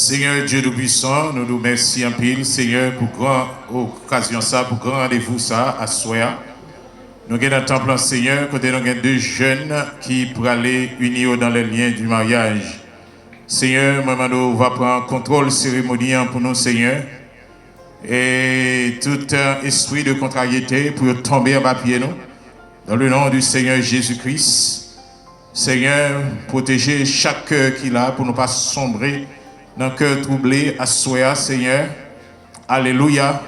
Seigneur Dieu Tout-Puissant, nous nous remercions en pile, Seigneur, pour grande occasion ça, pour grand rendez-vous ça, à Soya. Nous avons un temple, Seigneur, côté nous avons deux jeunes qui pourraient aller unir dans les liens du mariage. Seigneur, nous va prendre contrôle cérémonie pour nous, Seigneur. Et tout esprit de contrariété pour tomber à bas pied nous. Dans le nom du Seigneur Jésus-Christ. Seigneur, protégez chaque cœur qu'il a pour ne pas sombrer dans le cœur troublé à Soya, Seigneur. Alléluia.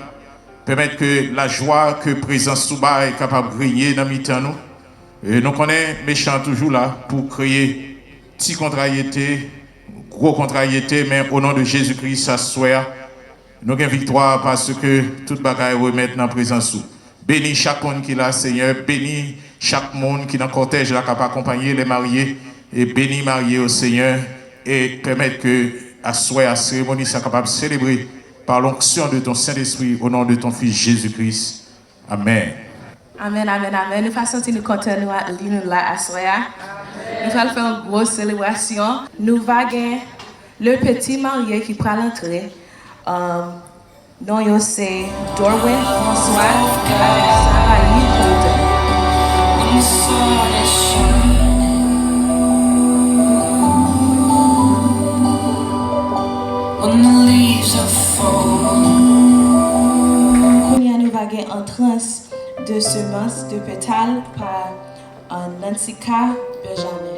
Permettre que la joie que présence Souba est capable de briller dans mi-temps nous. Et nous connaissons méchant toujours là pour créer petite contrariété, gros contrariété, mais au nom de Jésus-Christ, à Soya, nous avons victoire parce que toute bagaille remet dans la présence sous. Bénis chaque monde qui est là, Seigneur. Bénis chaque monde qui est dans le cortège là, capable d'accompagner les mariés. Et bénis mariés au Seigneur. Et permettre que à Soya, la cérémonie soit capable de célébrer par l'onction de ton Saint-Esprit au nom de ton Fils Jésus-Christ. Amen. Amen, amen, amen. Nous faisons nous continuer à lire là à Soya. Nous allons faire une grosse célébration. Nous allons le petit marié qui prend l'entrée. Non, c'est Dorwin François avec Sarah Lee Holden. Nous allons en transe de semences de pétales par Nansika Benjamin.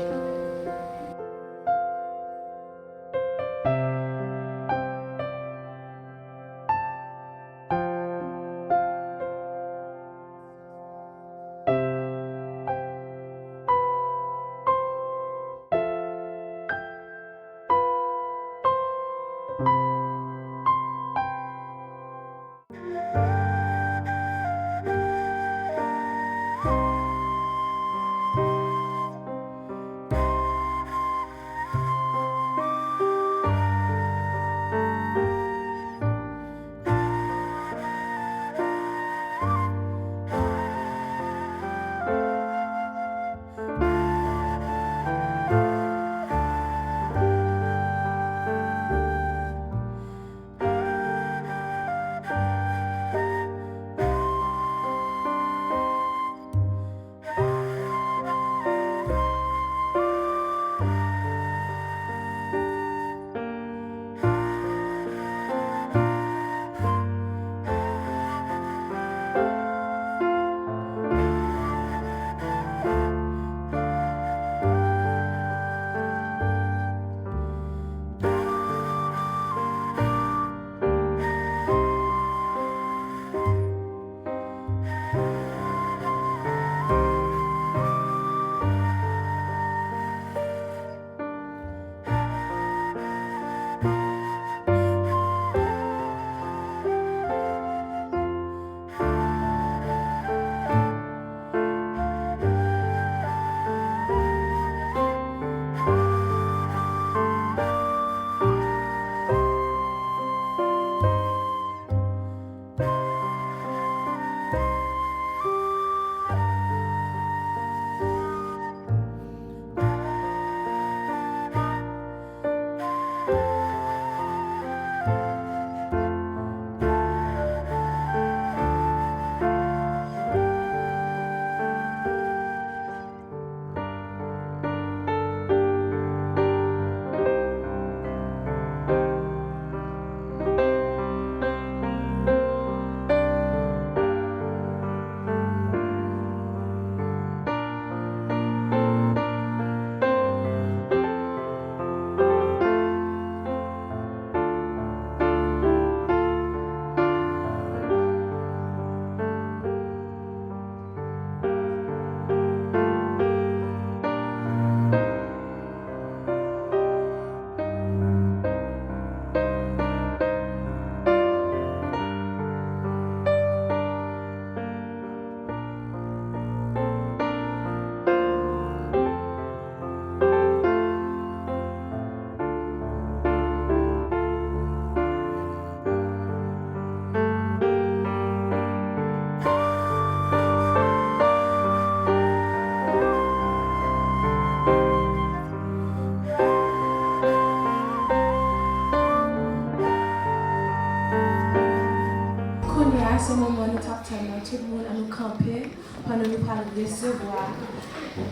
ce moment, nous t'attendons tout le monde à nous camper pendant que nous allons recevoir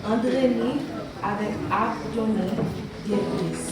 Andrénie avec Abdoné d'Église.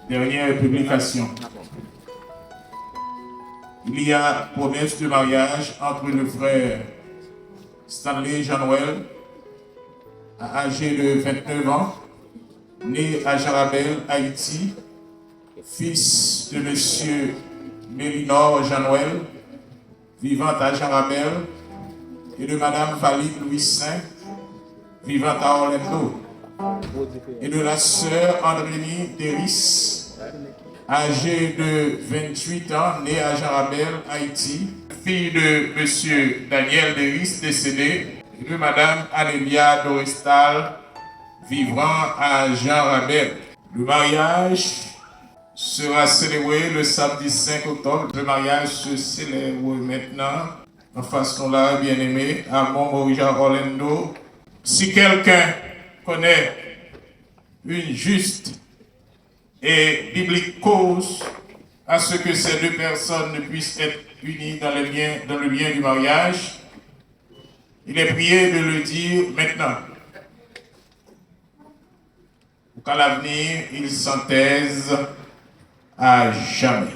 Dernière publication. Il y a promesse de mariage entre le frère Stanley Jean-Noël, âgé de 29 ans, né à Jarabel, Haïti, fils de M. Mélinor Jean-Noël, vivant à Jarabel, et de Mme Valine Louis-Saint, vivant à Orlando, et de la sœur Andrénie Déris, âgée de 28 ans, née à Jarabel, Haïti, fille de M. Daniel Déris, décédé, et de Mme Anélia Doristal, vivant à Jarabel. Le mariage sera célébré le samedi 5 octobre. Le mariage se célèbre maintenant, en façon là, bien aimé, à Montmorija, Orlando. Si quelqu'un connaît une juste et biblique cause à ce que ces deux personnes ne puissent être unies dans le lien du mariage, il est prié de le dire maintenant, pour qu'à l'avenir, ils s'en taisent à jamais.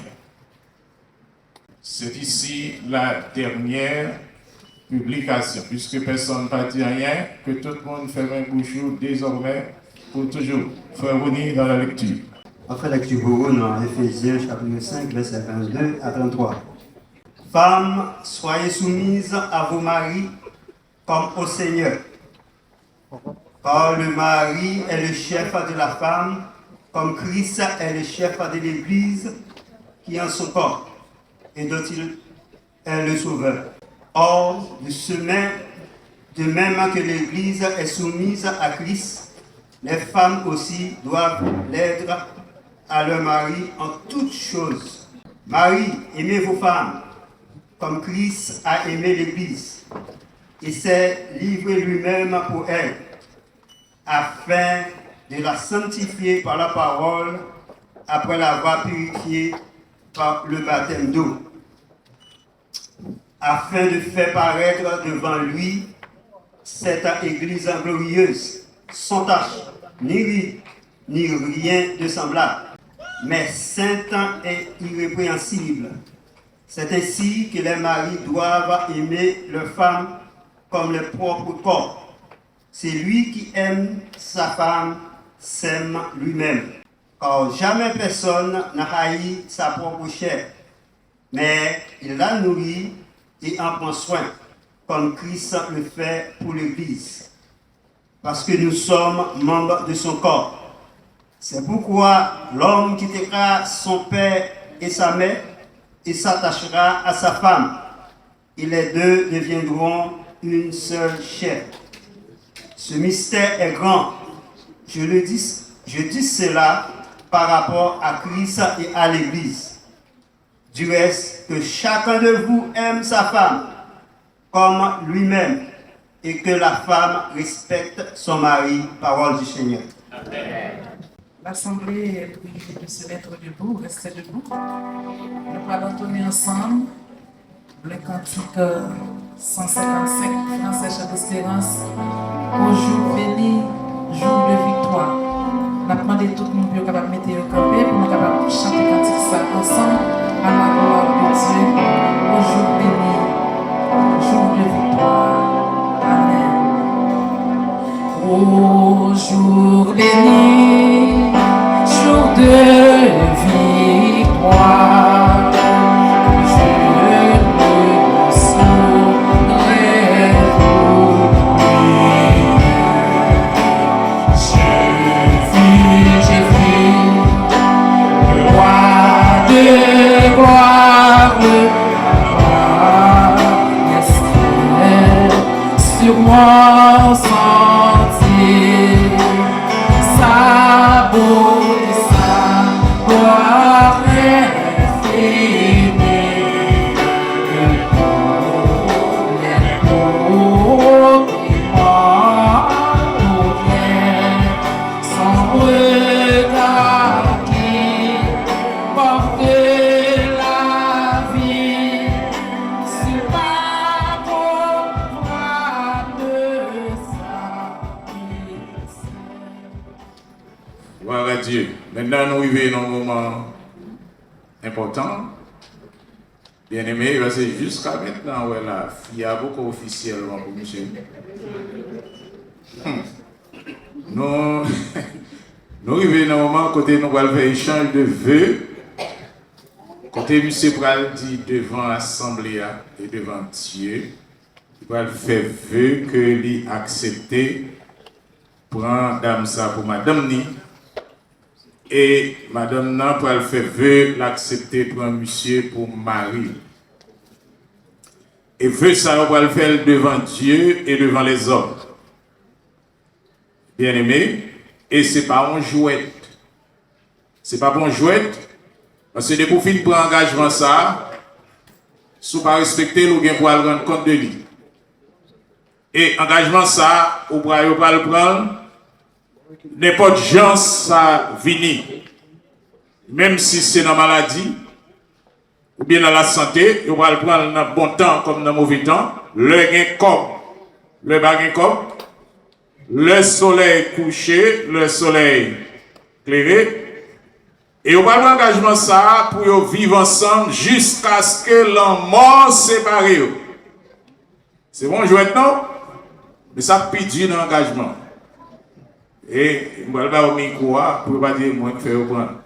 C'est ici la dernière publication, puisque personne ne va dire rien, que tout le monde fait un bouchou désormais pour toujours. Frère Rouni dans la lecture. Après lecture dans Éphésiens chapitre 5, versets 22 à 33. Femmes, soyez soumises à vos maris comme au Seigneur. Car le mari est le chef de la femme, comme Christ est le chef de l'Église, qui est en son corps, et dont il est le sauveur. Or, de même que l'Église est soumise à Christ, les femmes aussi doivent l'être à leur mari en toutes choses. Marie, aimez vos femmes, comme Christ a aimé l'Église, et s'est livré lui-même pour elle, afin de la sanctifier par la parole, après l'avoir purifiée par le baptême d'eau, afin de faire paraître devant lui cette Église glorieuse, sans tache, ni rien de semblable, mais sainte et irrépréhensible. C'est ainsi que les maris doivent aimer leurs femmes comme leur propre corps. C'est lui qui aime sa femme, s'aime lui-même. Car jamais personne n'a haï sa propre chair, mais il la nourrit et en prend soin, comme Christ le fait pour l'Église, parce que nous sommes membres de son corps. C'est pourquoi l'homme quittera son père et sa mère et s'attachera à sa femme, et les deux deviendront une seule chair. Ce mystère est grand. Je dis cela par rapport à Christ et à l'Église. Du reste, que chacun de vous aime sa femme comme lui-même, et que la femme respecte son mari. Parole du Seigneur. L'Assemblée est priée de se mettre debout, rester debout. Nous allons entonner ensemble le cantique 155 Français Chant d'Espérance. Au jour béni, jour de victoire. On a demandé tout le monde pour capable mettre au campé pour nous capable chanter le cantique ça ensemble à la gloire de Dieu. Au jour béni, jour de victoire. Amen. Au jour béni, jour de victoire, je me saurai j'ai vu le roi de gloire, sur moi sentir sa beauté, sa gloire infinie. Les mots qui m'entourent, son regard qui porte la vie sur ma bras de sa puissance. Gloire à Dieu. Maintenant, nous vivons dans un moment important. Bien aimé, parce que jusqu'à maintenant, voilà, il y a beaucoup officiellement pour monsieur. Nous, nous vivons dans un moment côté nous allons faire échange de vœux. Côté monsieur Pral dit devant l'Assemblée et devant Dieu, il va faire vœu que lui accepter prend dame ça pour madame ni. Et madame nan pour faire vœu l'accepter pour un monsieur pour mari. Et vœu ça on va le faire devant Dieu et devant les hommes. Bien aimé, et c'est pas un jouet. C'est pas bon jouet. Parce que depuis fin pour engagement ça, si vous pas respecter, vous bien pour aller rendre compte de lui. Et engagement ça, vous pas le prendre. N'importe gens ça vini, même si c'est dans la maladie ou bien dans la santé, on va le prendre dans le bon temps comme dans le mauvais temps. Le gain comme, le baguin comme, le soleil couché, le soleil éclairé. Et on va l'engagement ça pour vivre ensemble jusqu'à ce que l'on mort séparé. C'est bon, jouet non? Mais ça pide un engagement. Et je vais vous au micro pour ne pas dire moi qui fais au prendre.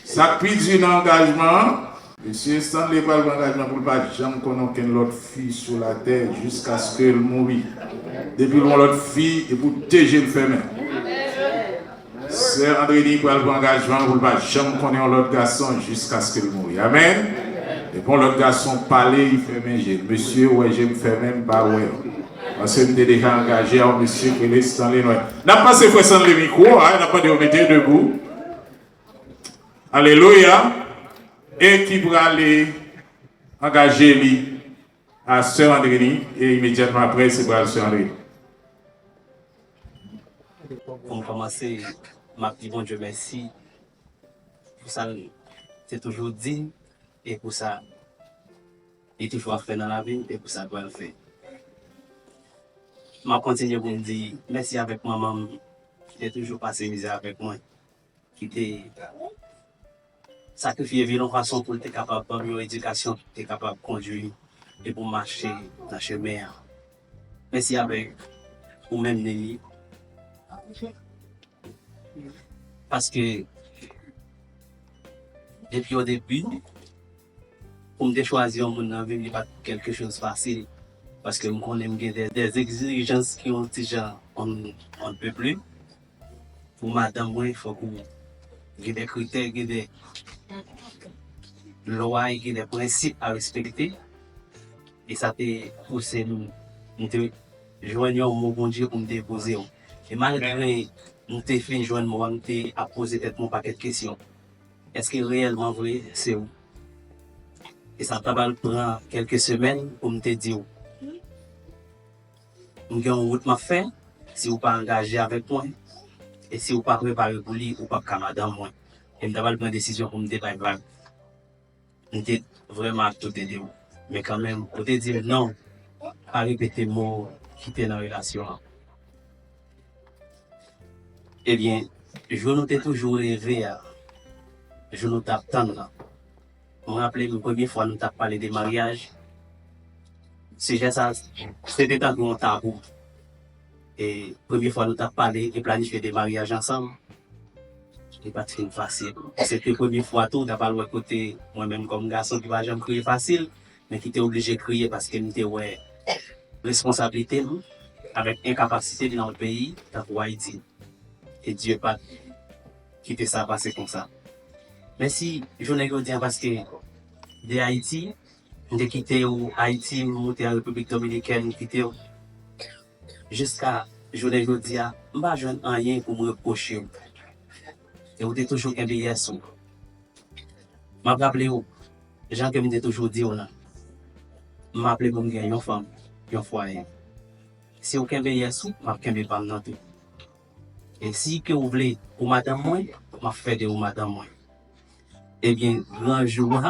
Ça pide un engagement. Monsieur Stanley parle d'engagement pour ne pas jamais connaître l'autre fille sur la terre jusqu'à ce qu'elle mouille. Depuis l'autre fille et pour téger le fermer. Sœur Andrénie parle d'engagement pour ne pas jamais connaître l'autre garçon jusqu'à ce qu'elle mouille. Amen. Et pour l'autre garçon parler, il fait même. Monsieur, ouais, je me fais même pas ouais. Parce que nous sommes déjà engagés en monsieur qui est dans les noix. N'a pas ces fois sans le micro, n'a pas de remettre debout. Alléluia. Et qui pourra aller engager lui à Sœur Andrénie et immédiatement après, c'est pour Sœur Andrénie. Pour commencer, ma petite bon Dieu merci. Pour ça, c'est toujours dit et pour ça, il est toujours fait dans la vie et pour ça, il doit le faire. Je continue pour me dire merci avec maman qui est toujours passé misère avec moi, qui était sacrifié de façon pour être capable de faire une éducation, pour être capable de conduire et pour marcher dans le chemin. Merci avec vous-même, Nelly. Parce que depuis au début, pour me choisir mon vie, ce n'est pas quelque chose de facile. Parce que je connais des exigences qui ont déjà, on ne peut plus. Pour madame, il faut que il y ait des critères, il y ait des lois, il y ait des principes à respecter. Et ça t'a poussé nous joindre au bon Dieu pour me déposer. Et malgré nous t'ai fait joindre moi, nous t'ai posé mon paquet de questions. Est-ce que réellement vrai, c'est où? Et ça t'a prendre quelques semaines pour me dire. Nous avons une route à faire. Si vous pas engagé avec moi, et si vous pas préparé pour lui, ou pas madame moi. Et je vais prendre une décision pour me débarrasser. Je suis vraiment à tout aider. Mais quand même, pour te dire non, pas répéter mots qui étaient dans la relation. Eh bien, je nous ai toujours rêvé, je nous t'attends. Je me rappelle la première fois que nous avons parlé de mariage. C'était un grand tabou. Et la première fois que nous avons parlé et planifié des mariages ensemble, c'était pas très facile. C'était la première fois tout, d'abord le côté moi-même comme garçon qui va jamais crier facile, mais qui était obligé de crier parce qu'il était ouais responsabilité nous, avec incapacité dans le pays, pour Haïti. Et Dieu pas quitter ça passer comme ça. Mais si je ne veux dire parce que de Haïti, de quitter Haïti, monter en République Dominicaine, quitter jusqu'à je ne veux dire, je ne veux rien pour me reprocher. Et vous êtes toujours un billet sous. Je me rappelle, Jean que je toujours dit, je me rappelle pour me gagner une femme, un foyer. Si vous avez un billet sous, je vais me faire dans tout. Et si vous voulez pour madame moi, je fais de madame moi. Eh bien, grand jour,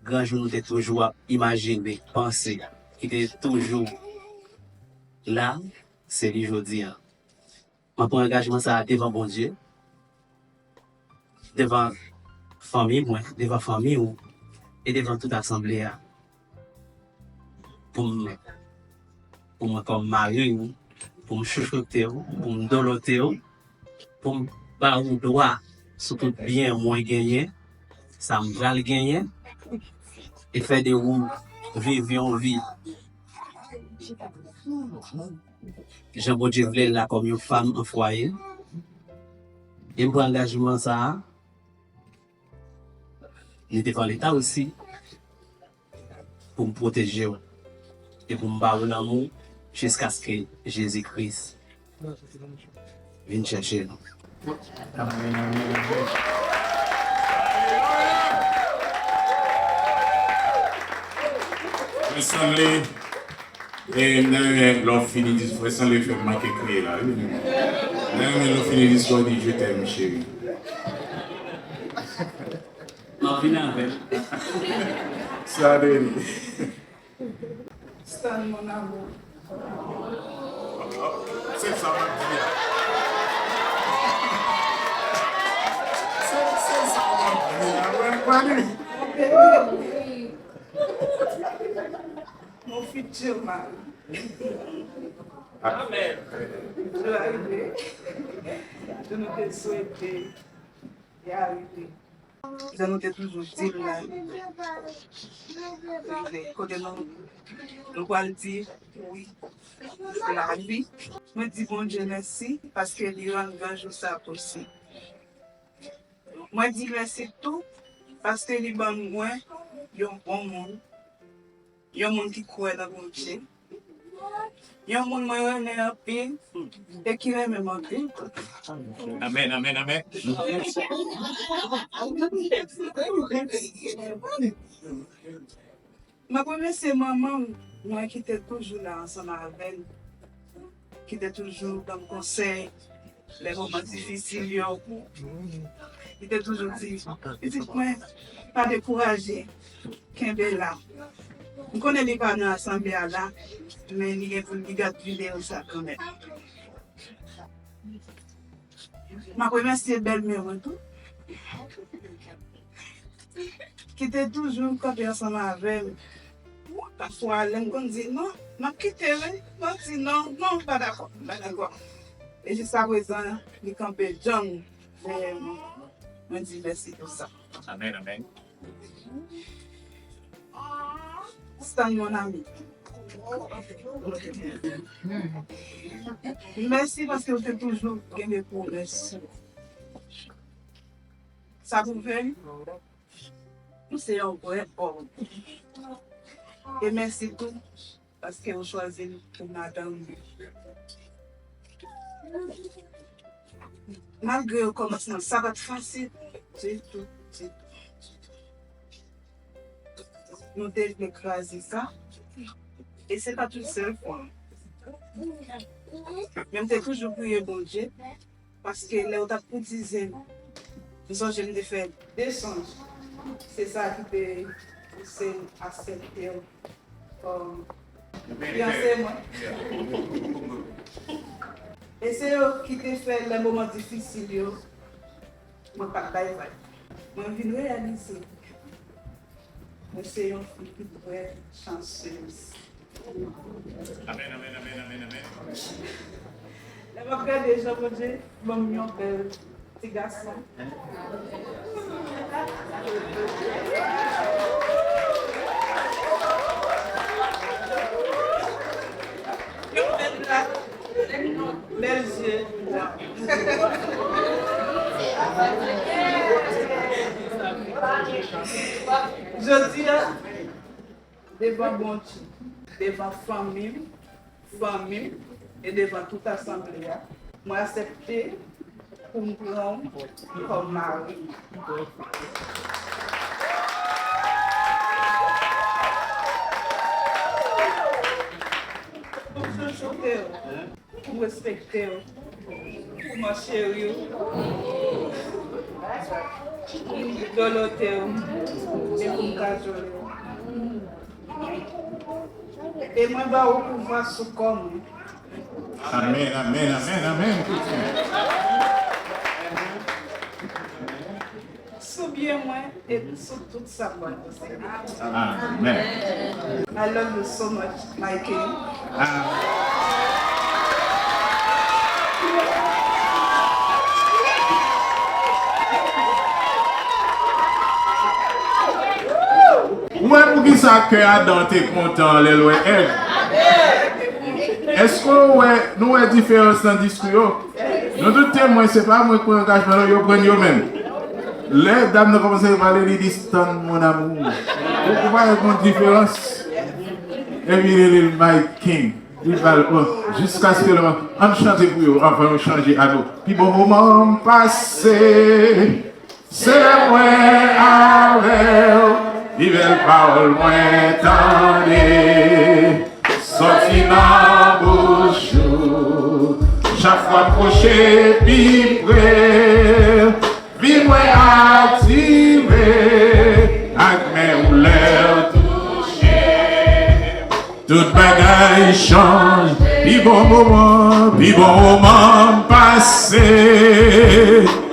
nous avons toujours imaginé, pensé, qui était toujours là, c'est aujourd'hui. Je prends engagement ça devant bon Dieu, devant famille, moi, devant famille et devant toute assemblée. Pour moi comme mari, pour me chouchouter, pour me doloter, pour me faire un droit sur tout bien moi gagner, ça me va le gagner, et faire des roues, vivre en vie. Jean Dieu voulait là comme une femme en foyer. Et pour l'engagement ça, il était dans l'État aussi pour me protéger et pour me barrer l'amour jusqu'à ce que Jésus-Christ vienne chercher nous. Ressemblez, et l'on finit de ressemblez, fait marquer crier là. L'on finit l'histoire dit je t'aime, chérie. Non, venez avec. Ça donne. Stan, mon amour. C'est ça, ma vie. C'est ça, ma vie. Mon futur mari. Amen. Je vais arriver. Je nous ai souhaité y arriver. Je nous ai toujours dit là. Quand nous allons dire oui, c'est la vie. Je me dis bon Dieu merci parce que l'Iran va jouer ça possible. Moi dis merci tout parce que l'Iran moi, il y a un bon monde. Il y a un monde qui croit dans mon Dieu. Il y a un monde qui est en paix et qui aime mon paix. Amen, amen, amen. Ma première, c'est maman, moi qui était toujours là ensemble avec elle, qui était toujours dans le conseil, les moments difficiles, qui était toujours dit, dites-moi, pas décourager, qu'un bel là. On connaît les pas dans l'assemblée là, mais il y a pour garder vidéo ça quand même. Ma première, c'est belle-mère tout, qui était toujours quand ensemble avec elle. Parfois, elle me dit non, je quitte, non, dit non, non, pas d'accord, pas d'accord. Et jusqu'à présent, il campait John, je dis merci pour ça. Amen, amen. C'est mon ami. Merci parce que vous êtes toujours gagné pour nous. Ça vous fait? C'est un vrai homme. Et merci tout parce que vous choisissez pour madame. Malgré le commencement, ça va être facile. C'est tout. Nous devons écraser ça. Et ce n'est pas tout seul fois. Même t'es toujours prié bon Dieu, parce que là où t'as pour dizaine, nous avons jamais fait des songes. C'est ça qui peut pousser à accepter comme fiancé moi. Et c'est eux qui te fait les moments difficiles. Moi pas de moi je viens réaliser. Moi c'est une fille qui doit être chanceuse. Amen, amen, amen, amen, amen. Là, je regarde déjà, mon Dieu, mon mignon petit garçon. Belles yeux. Je dis, devant bon Dieu, devant famille et devant toute assemblée, moi accepté pour me prendre comme mari. Pour chuchoter, pour respecter, pour ma chérie, pour me doloter et pour me cajoler. Et moi, je vais pouvoir sous comme. Amen, amen, amen, amen. Souviens-moi et sous toute sa bonne. Amen. I love you so much, my king. Moi, pour qui ça que Adam t'es content, les lois Ève? Est-ce que nous avons différence dans le discours? Nous tous témoins, ce n'est pas moi qui prends engagement, nous prenons eux-mêmes. Les dames ne commencent à parler, ils disent mon amour. Pourquoi il y a une différence? Et puis, il my king. Il va jusqu'à ce que on chante pour eux, enfin, on change à nous. Puis, bon moment passé, c'est moi avec. Ils veulent parole moins tendez, sorti dans bouche, chaque fois proché, puis près, vie moins activé, avec mes rouleurs touchées, toute bagaille change, puis bon moment passé,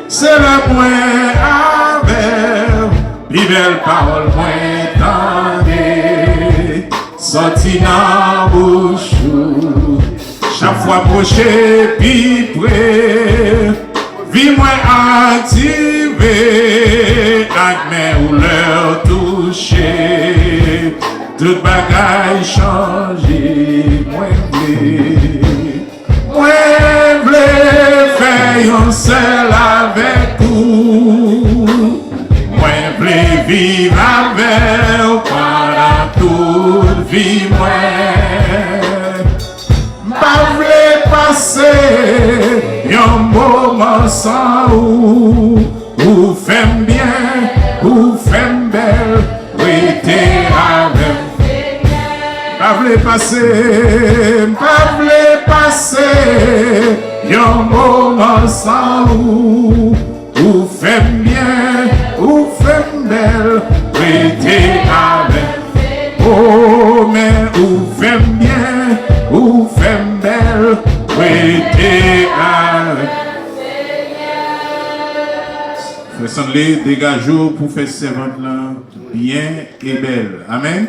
c'est le moins avec. Puis belle parole moins tendez, sorti dans bouche, chaque fois proché, puis près, vie moins activée, avec mes rouleurs touchées, toute bagaille changée, moins blé, fait un seul avec vous. Moi, je vivre avec pendant toute vie, moi. Pas voulais passer un moment sans ou femme bien, ou femme belle, oui, t'es avec. Pas voulais passer un moment sans ou femme bien, ou femme belle, prêtez avec. Oh, mais ou femme bien, ou femme belle, prêtez avec. Faisons-les dégageons pour faire servante là bien et belle. Amen.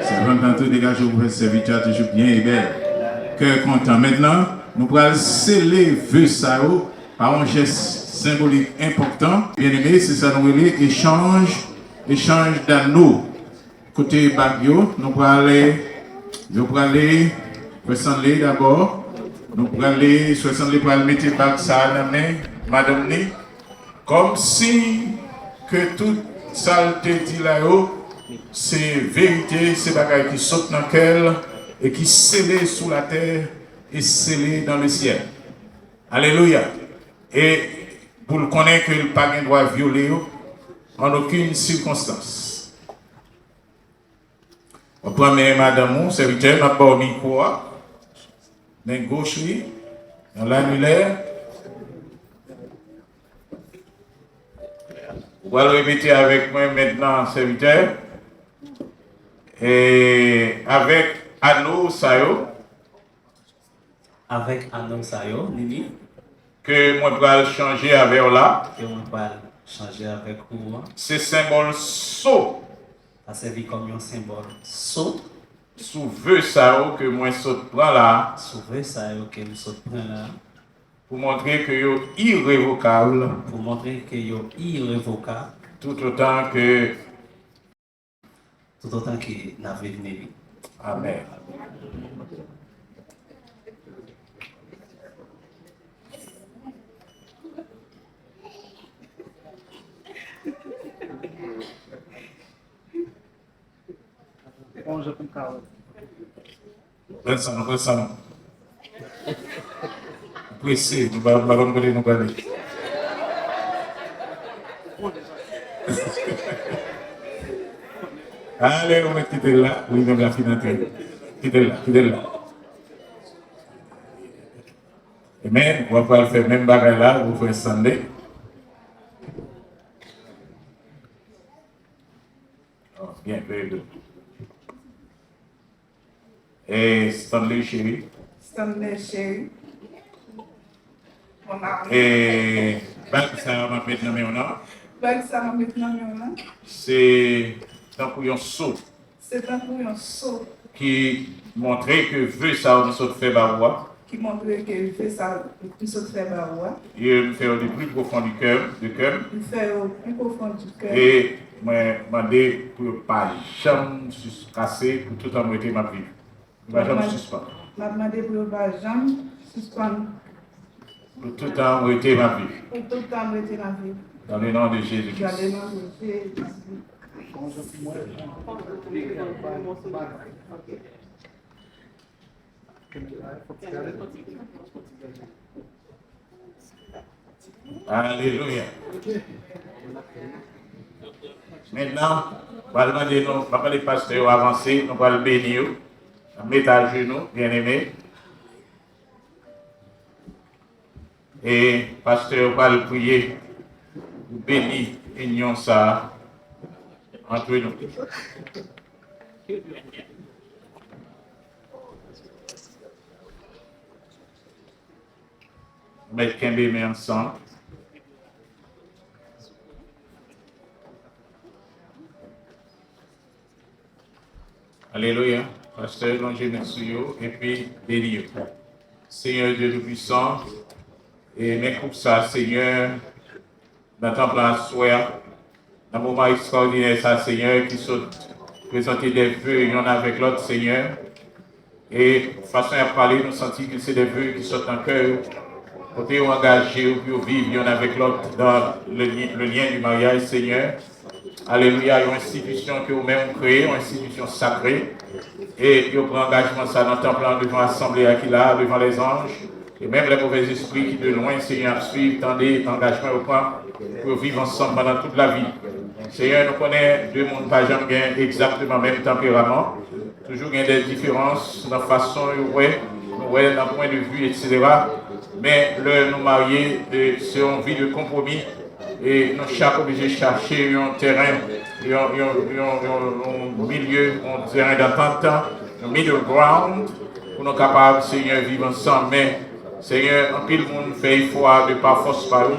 Servante là tout dégageons pour faire serviteur toujours bien et belle. Cœur content. Maintenant, nous allons sceller vœux ça par un geste symbolique important. Bien aimé, c'est ça nous relève échange d'anneaux. Côté Bagyo, nous allons aller, soixante-les d'abord. Nous allons aller, soixante-les pour aller mettre bac ça à la main, madame Ni. Comme si que toute saleté dit là-haut, c'est vérité, c'est bagaille qui saute dans le cœur et qui scellé sous la terre et scellé dans le ciel. Alléluia. Et pour le connaître que le pas ne doit violer en aucune circonstance. On prend madame, serviteur, n'a pas au micro. Main gauche, oui. Dans l'annulaire. Vous allez répéter avec moi maintenant, serviteur. Et avec Anno Sayo. Avec Anno Sayo, Nini. Que moi vais changer avec là. Que moi vais changer avec vous. C'est symbole saut. Ça servi comme un symbole saut. Sous vœu ça que moi saute prend là. Sous vœu ça que moi saute prend là. Pour montrer que yo irrévocable. Pour montrer que yo irrévocable. Tout autant que n'a venu. Amen. Pensamos. Pressé, nous allons nous aller. Allez, on va quitter là. Oui, même la finalité. Quittez là. Amen. On va pas le faire même bagarre là, vous faites Sunday. Oh, bien, very good. Et Stanley chéri. Stanley chéri. Et ça m'a maintenant mis c'est un couillon saut. C'est un couillon saut. Qui montrait que veut ça, on saute fait baroua. Qui montrait que veut ça, on saute fait baroua. Il me fait au plus profond du cœur. Il fait au plus profond du cœur. Et moi, demandé pour ne pas jamais se casser pour tout arrêter ma vie. Je ne vais jamais suspendre. Je demandé pour ne pas jamais suspendre. Pour tout arrêter ma vie. Pour tout arrêter ma vie. Dans le nom de Jésus-Christ. Dans le nom de Jésus. Alléluia. Maintenant, on va demander les pasteurs avancer, on va le bénir, mettre à genoux, bien aimé. Et pasteur va le prier, bénir l'union ça entre nous. Mettre qu'un bébé ensemble. Alléluia. Pasteur, longez sur vous et puis bénis. Seigneur Dieu Tout-Puissant, et mes coups ça, Seigneur, dans le temple à soir, dans le moment extraordinaire, ça, Seigneur, qui sont présentés des vœux l'un avec l'autre, Seigneur. Et façon à parler, nous sentons que c'est des vœux qui sont en cœur. Côté engagé pour vivre l'un avec l'autre dans le lien du mariage, Seigneur. Alléluia, il y a une institution que vous-même créez, une institution sacrée. Et il prend engagement ça dans le temple devant l'assemblée qui là, devant les anges. Et même les mauvais esprits qui de loin, Seigneur, suivent dans des engagements au point pour vivre ensemble pendant toute la vie. Seigneur, nous connaissons deux mondes pas jamais exactement le même tempérament. Toujours il y a des différences dans la façon dans le point de vue, etc. Mais nous marier, c'est une vie de compromis. Et nous chaque obligé de chercher un terrain, un milieu, un terrain d'entente, un middle ground, pour nous capables, Seigneur, vivre ensemble. Mais, Seigneur, en pile monde fait effort de par force par eux,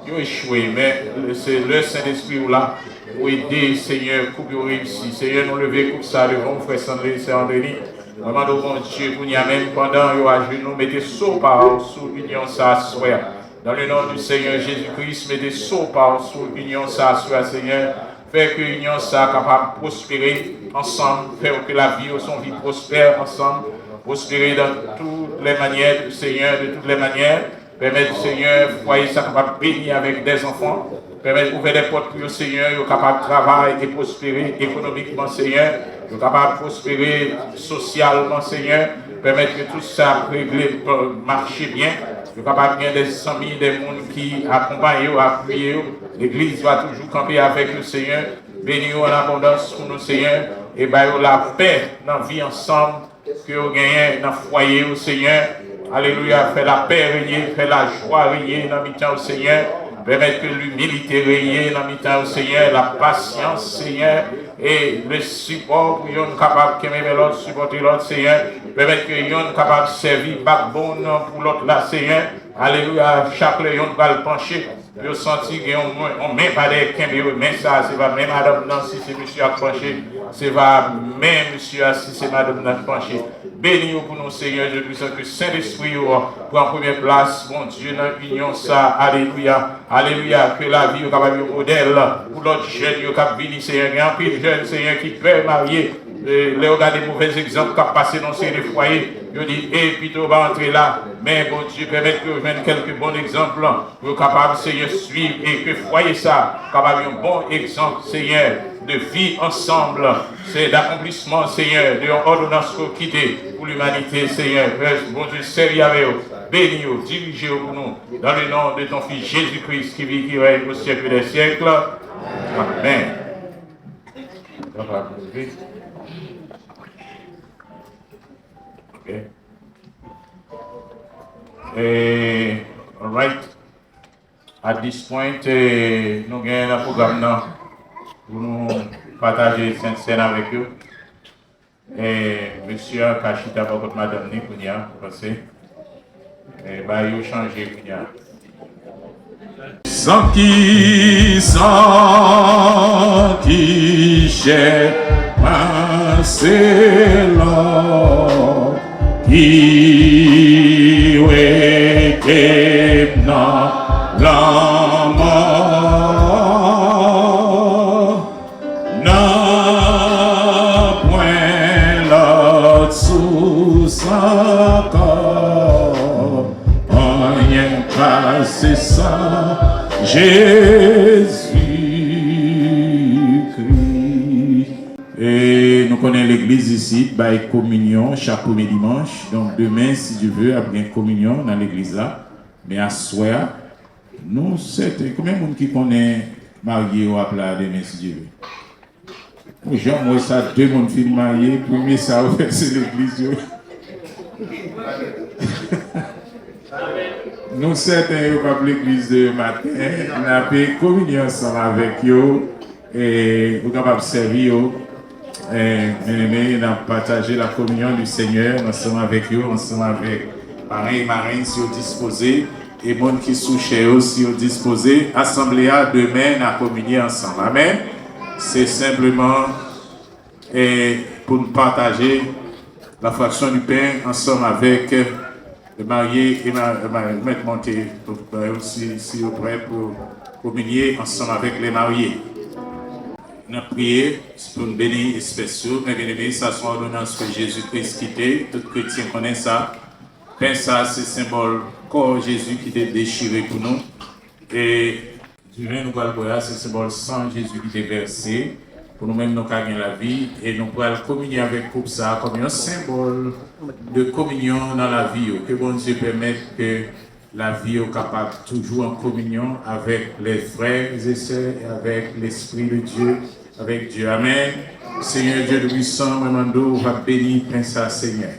ils ont échoué. Mais c'est le Saint-Esprit là, pour aider, Seigneur, pour que réussir. Seigneur, nous lever comme ça devant frère Sandrine, Sœur Andrénie. Vraiment, devant Dieu, pour nous même pendant que nous mettez saut par sous l'union, ça soit. Dans le nom du Seigneur Jésus-Christ, mettez saut par sous l'union, ça soit, Seigneur. Faire que l'union soit capable de prospérer ensemble, faire que la vie ou son vie prospère ensemble, prospérer dans toutes les manières, Seigneur, de toutes les manières. Permettre, Seigneur, foyer ça capable de bénir avec des enfants. Permettre d'ouvrir des portes pour le Seigneur, il est capable de travailler et prospérer économiquement, Seigneur. Il est capable de prospérer socialement, Seigneur. Permettre que tout ça réglé, marcher bien. Il est capable de gagner des amis, des gens qui accompagnent, appuient. L'Église va toujours camper avec le Seigneur. Bénis en abondance pour nous, Seigneur. Et bien, la paix dans la vie ensemble. que vous gagnez dans le foyer au Seigneur. Alléluia, fait la paix régner, fait la joie régner dans le temps au Seigneur. Permettre que l'humilité règne dans le temps au Seigneur, la patience, Seigneur, et le support pour nous capable de aimer l'autre, supporter l'autre, Seigneur. Permettre que nous capable de servir backbone pour l'autre là, Seigneur. Alléluia, chaque lion va le pencher. Je sens qu'on ne met pas des quimbios, mais ça, c'est pas même madame Nancy, c'est monsieur à pencher. C'est pas même monsieur si c'est madame Nancy pencher. Bénis-nous pour nous, Seigneur, je prie que Saint-Esprit prend première place, mon Dieu, dans l'union, ça, alléluia, alléluia, que la vie est capable de modèle pour l'autre jeune, qui a venu, Seigneur, il y a un peu de jeunes, Seigneur, qui peuvent marier. Les regarder des mauvais exemples qui ont passé dans ces foyers. Je dis, plutôt va entrer là. Mais bon Dieu, permettre que je mène quelques bons exemples pour capable, Seigneur, suivre et que foyer ça, capable un bon exemple, Seigneur, de vie ensemble. C'est d'accomplissement, Seigneur, de ordonnance pour quitter pour l'humanité, Seigneur. Bon Dieu, sérieux avec vous. Bénis-vous, dirigez-vous pour nous. Dans le nom de ton Fils Jésus-Christ qui vit, qui règne au siècle des siècles. Amen. Okay. All right. At this point, nous avons un programme pour nous partager cette scène avec vous. Monsieur Kachita, votre madame Nikounia, vous pensez? Vous changez, Kounia. Sans qui cherche c'est l'homme qui est dans la mort n'a point l'autre sous sa corps rien pas c'est ça Jésus. Et nous connaissons l'église ici, by communion chaque premier dimanche. Donc demain, si Dieu veut, après communion dans l'église là. Mais à soir, nous, c'est combien de monde qui connaît marié ou appelé demain, si Dieu veut? Moi, ça, deux monde qui sont mariés, premier, ça, c'est l'église. Nous, certains, nous avons l'église de matin, nous avons communion ensemble avec eux et nous sommes capables de servir. Bien-aimés, nous avons partagé la communion du Seigneur ensemble avec eux, ensemble avec parrains et marraines si vous disposez, et les gens qui sont chez eux si vous disposez. Assemblée à demain, à communier ensemble. Amen. C'est simplement pour nous partager la fraction du pain ensemble avec le marié et mettre monter si vous prêts pour communier ensemble avec les mariés. Nous avons prié pour nous bénir spéciaux, mais bien aimé, ça soit l'ordonnance que Jésus-Christ quitté. Tout chrétien connaît ça. Ben ça, c'est symbole corps Jésus qui était déchiré pour nous. Et du vin, nous allons boire, c'est symbole sang Jésus qui était versé. Pour nous-mêmes, nous gagner la vie. Et nous allons communier avec pour ça comme un symbole de communion dans la vie. Que bon Dieu permette que la vie est capable toujours en communion avec les frères et sœurs, avec l'Esprit de Dieu, avec Dieu. Amen. Seigneur Dieu de puissant, Mamando, va bénir Prince Seigneur.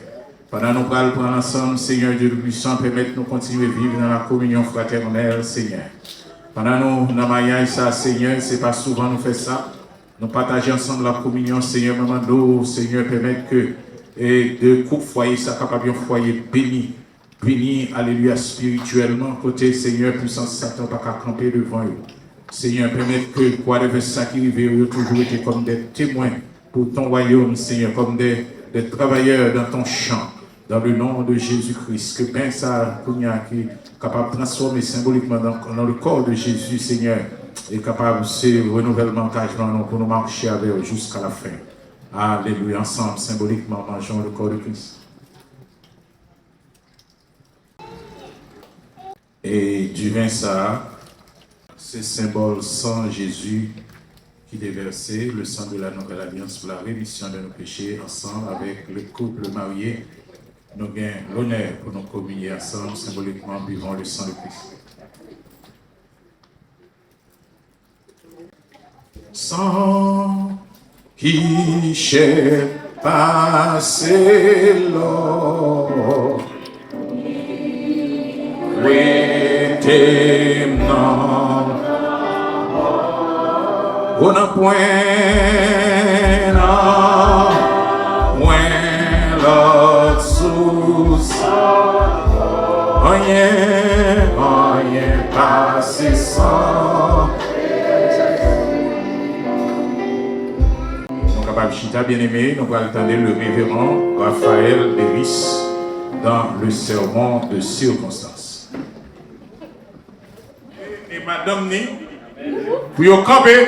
Pendant nous allons prendre ensemble, Seigneur Dieu de puissant, permettre nous continuer à vivre dans la communion fraternelle, Seigneur. Pendant nous, dans mariage, ça, Seigneur, c'est pas souvent nous faisons ça. Nous partageons ensemble la communion, Seigneur, Mamando, Seigneur, permettre que de coups foyer, ça capable un foyer béni. Béni, alléluia, spirituellement, côté Seigneur, puissance Satan, pas qu'à camper devant eux. Seigneur, permettre que, quoi de ça qui arrive, eux toujours été comme des témoins pour ton royaume, Seigneur, comme des travailleurs dans ton champ, dans le nom de Jésus-Christ. Que ben ça, qui est capable de transformer symboliquement dans le corps de Jésus, Seigneur, est capable de ce renouvellement engagement pour nous marcher avec eux jusqu'à la fin. Alléluia, ensemble, symboliquement, mangeons le corps de Christ. Et du vin ça, c'est symbole sang Jésus qui est versé, le sang de la nouvelle alliance pour la rémission de nos péchés, ensemble avec le couple marié. Nous avons l'honneur pour nous communier ensemble, symboliquement buvant le sang de Christ. Sang qui cherche passé l'eau. Prêtez non. On a point l'autre sous. Rien passé sans. Nous capables chita bien aimé, nous allons attendre le révérend Raphaël Léris dans le sermon de circonstance. Et Madame Ni, pour vous camper,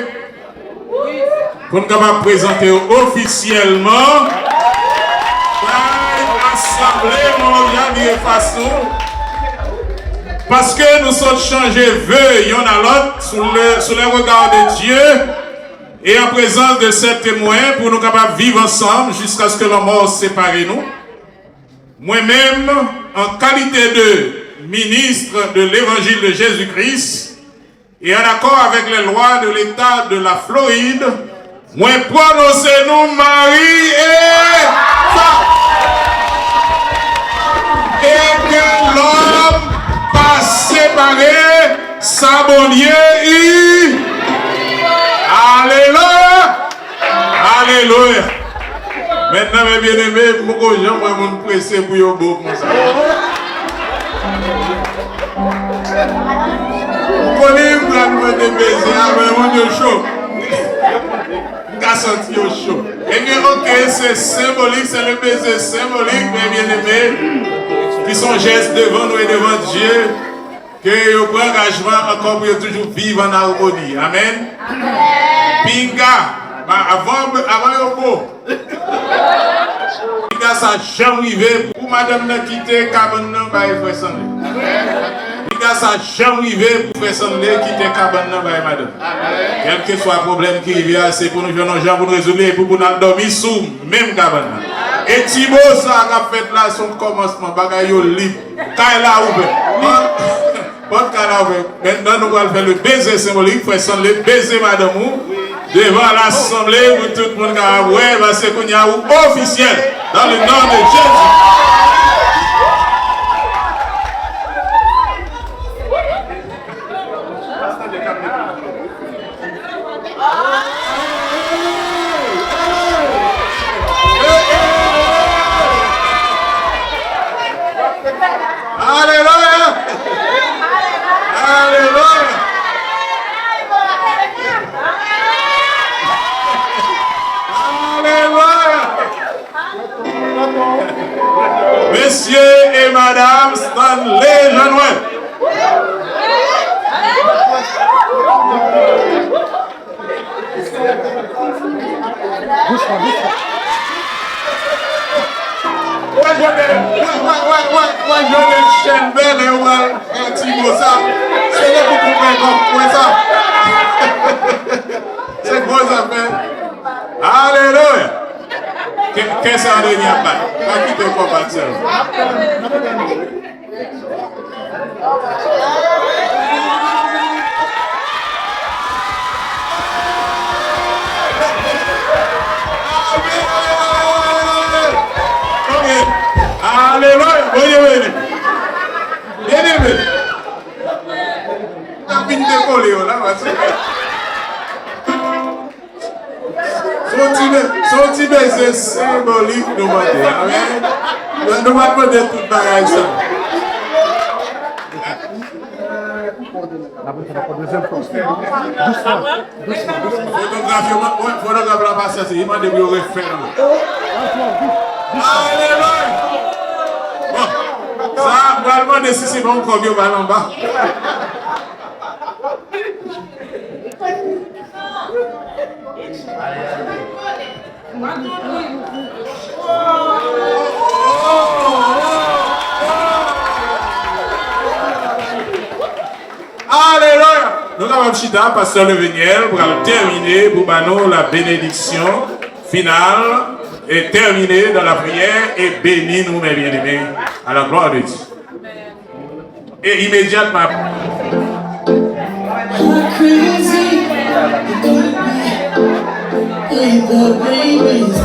pour nous capables présenter officiellement l'Assemblée mondiale de façon. Parce que nous sommes changés vœux, y'en a l'autre, sous le regard de Dieu, et en présence de ces témoins, pour nous capables de vivre ensemble jusqu'à ce que la mort sépare nous. Moi-même, en qualité de ministre de l'Évangile de Jésus-Christ, et en accord avec les lois de l'État de la Floride, moi prononcer nous mari et femme. Et que l'homme pas séparé, s'abonnier. Alléluia. Alléluia. Maintenant, mes bien-aimés, beaucoup de gens vont me presser pour vous beau comme ça. Vous connaissez, vous allez me baiser avec mon chaud. Vous senti au chaud. Eh bien, ok, c'est symbolique, c'est le baiser symbolique, mes bien-aimés, qui sont gestes devant nous et devant Dieu, que vous prenez engagement encore pour toujours vivre en harmonie. Amen. Pinga, avant le mot. Pinga, ça n'a jamais arrivé pour madame n'a quitté cabane n'a pas fait ça. Pinga, ça n'a jamais arrivé pour faire ça quitter cabane n'a pas madame. Quel que soit le problème qui vient, c'est pour nous jeunes gens pour nous résoudre et pour nous dormir sous même cabane. Et Thibaut, ça a fait là son commencement, bagaille libre. Quand là ouvert. Maintenant, nous allons faire le baiser symbolique, pour le baiser madame devant l'assemblée où tout le monde va voir, c'est qu'on y a officiel dans le nom de Jésus. Alléluia! Alléluia! Messieurs et Madame Stanley Jean-Noël. Moi, je vais chaîne belle et un petit mot ça. C'est là pour couper comme ça. C'est quoi ça fait? Alléluia. Qu'est-ce que ça veut dire? Pas quitter quoi partir. Alléluia. Bien-aimé. Bien-aimé. T'as fini de coller là, son petit baiser symbolique de matin. Amen. Nous allons demander tout le bagage ça. Photographe la passe, il m'a dit de refaire. Alléluia. Bon, ça, on va demander si c'est bon combien on va en bas. Alléluia. Nous avons chita, pasteur Leveniel, pour terminer pour nous la bénédiction finale et terminer dans la prière et bénir nous, mes bien-aimés, à la gloire de Dieu. Et immédiatement. Crazy, the baby's